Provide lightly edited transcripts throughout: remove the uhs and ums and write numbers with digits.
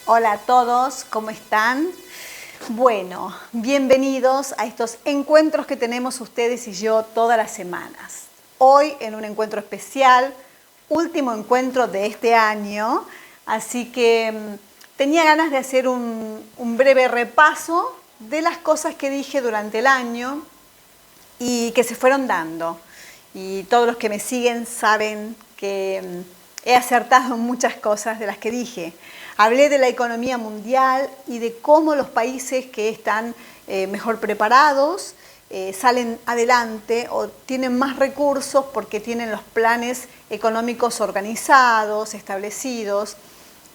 Hola a todos, ¿cómo están? Bueno, bienvenidos a estos encuentros que tenemos ustedes y yo todas las semanas. Hoy en un encuentro especial, último encuentro de este año, así que tenía ganas de hacer un breve repaso de las cosas que dije durante el año y que se fueron dando. Y todos los que me siguen saben que he acertado en muchas cosas de las que dije. Hablé de la economía mundial y de cómo los países que están mejor preparados salen adelante o tienen más recursos porque tienen los planes económicos organizados, establecidos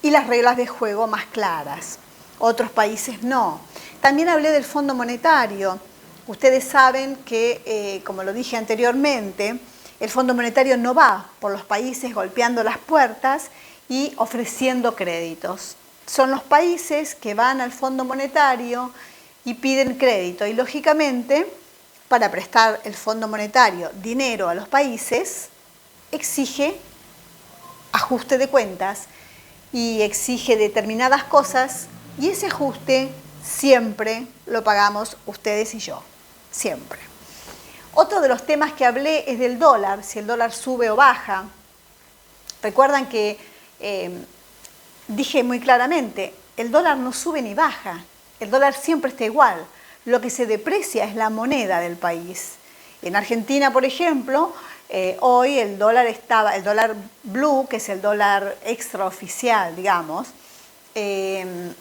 y las reglas de juego más claras. Otros países no. También hablé del Fondo Monetario. Ustedes saben que, como lo dije anteriormente, el Fondo Monetario no va por los países golpeando las puertas y ofreciendo créditos. Son los países que van al Fondo Monetario y piden crédito. Y lógicamente, para prestar el Fondo Monetario dinero a los países, exige ajuste de cuentas y exige determinadas cosas y ese ajuste siempre lo pagamos ustedes y yo. Siempre. Otro de los temas que hablé es del dólar, si el dólar sube o baja. Recuerdan que dije muy claramente, el dólar no sube ni baja, el dólar siempre está igual. Lo que se deprecia es la moneda del país. En Argentina, por ejemplo, hoy el dólar blue, que es el dólar extraoficial, digamos, se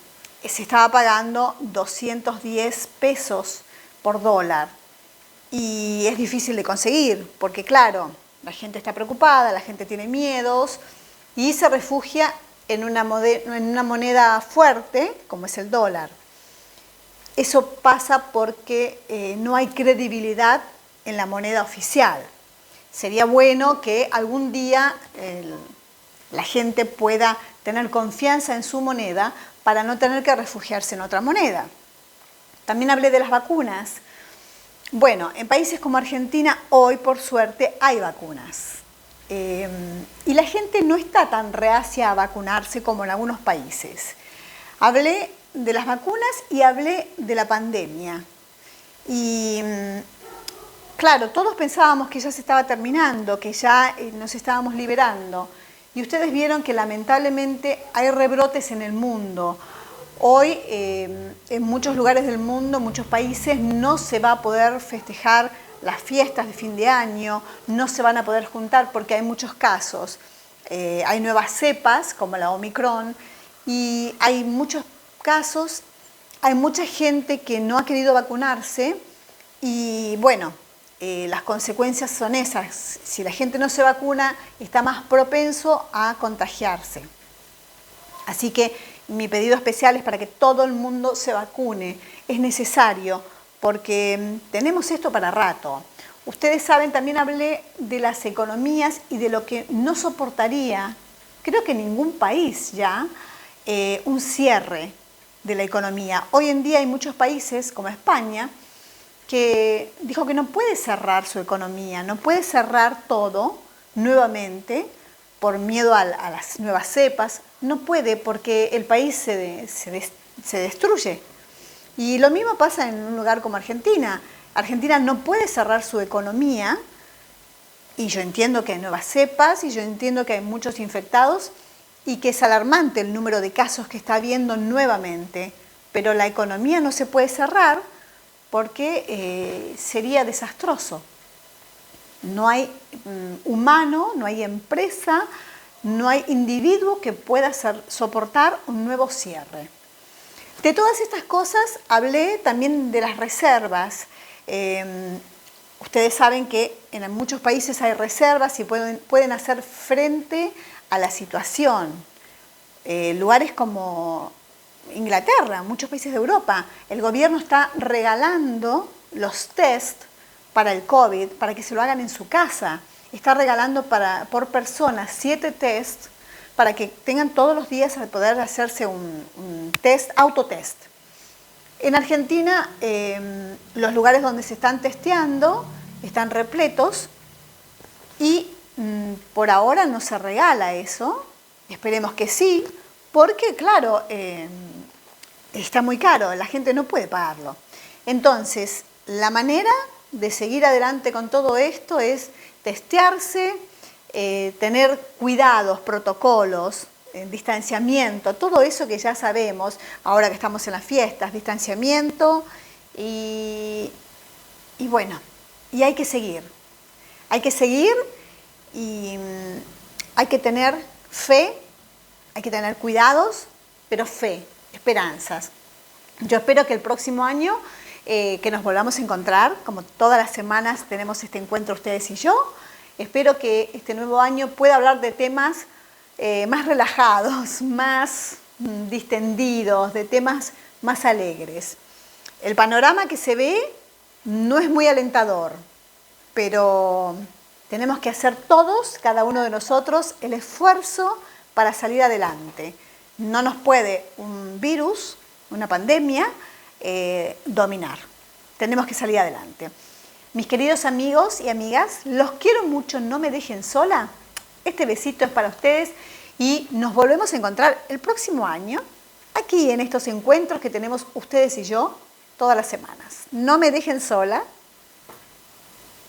estaba pagando 210 pesos por dólar y es difícil de conseguir porque claro, la gente está preocupada, la gente tiene miedos y se refugia en una moneda fuerte como es el dólar. Eso pasa porque no hay credibilidad en la moneda oficial. Sería bueno que algún día la gente pueda tener confianza en su moneda para no tener que refugiarse en otra moneda. También hablé de las vacunas. Bueno, en países como Argentina hoy, por suerte, hay vacunas. Y la gente no está tan reacia a vacunarse como en algunos países. Hablé de las vacunas y hablé de la pandemia. Y claro, todos pensábamos que ya se estaba terminando, que ya nos estábamos liberando. Y ustedes vieron que lamentablemente hay rebrotes en el mundo. Hoy en muchos lugares del mundo, muchos países, no se va a poder festejar las fiestas de fin de año, no se van a poder juntar porque hay muchos casos. Hay nuevas cepas como la Omicron y hay muchos casos, hay mucha gente que no ha querido vacunarse y bueno, las consecuencias son esas. Si la gente no se vacuna, está más propenso a contagiarse. Así que mi pedido especial es para que todo el mundo se vacune. Es necesario porque tenemos esto para rato. Ustedes saben, también hablé de las economías y de lo que no soportaría, creo que ningún país ya, un cierre de la economía. Hoy en día hay muchos países, como España, que dijo que no puede cerrar su economía, no puede cerrar todo nuevamente por miedo a las nuevas cepas, no puede porque el país se destruye. Y lo mismo pasa en un lugar como Argentina. Argentina no puede cerrar su economía y yo entiendo que hay nuevas cepas y yo entiendo que hay muchos infectados y que es alarmante el número de casos que está habiendo nuevamente, pero la economía no se puede cerrar porque sería desastroso. No hay humano, no hay empresa, no hay individuo que pueda soportar un nuevo cierre. De todas estas cosas hablé también de las reservas. Ustedes saben que en muchos países hay reservas y pueden hacer frente a la situación. Lugares como Inglaterra, muchos países de Europa, el gobierno está regalando los test para el COVID, para que se lo hagan en su casa. Está regalando por persona 7 tests para que tengan todos los días al poder hacerse un test, autotest. En Argentina, los lugares donde se están testeando están repletos y por ahora no se regala eso. Esperemos que sí, porque claro, está muy caro, la gente no puede pagarlo. Entonces, la manera de seguir adelante con todo esto es testearse, tener cuidados, protocolos, distanciamiento, todo eso que ya sabemos, ahora que estamos en las fiestas, distanciamiento y bueno, y hay que seguir y hay que tener fe, hay que tener cuidados, pero fe, esperanzas. Yo espero que el próximo año que nos volvamos a encontrar, como todas las semanas tenemos este encuentro ustedes y yo, espero que este nuevo año pueda hablar de temas más relajados, más distendidos, de temas más alegres. El panorama que se ve no es muy alentador, pero tenemos que hacer todos, cada uno de nosotros, el esfuerzo para salir adelante. No nos puede un virus, una pandemia, dominar. Tenemos que salir adelante. Mis queridos amigos y amigas, los quiero mucho, no me dejen sola. Este besito es para ustedes y nos volvemos a encontrar el próximo año aquí en estos encuentros que tenemos ustedes y yo todas las semanas. No me dejen sola.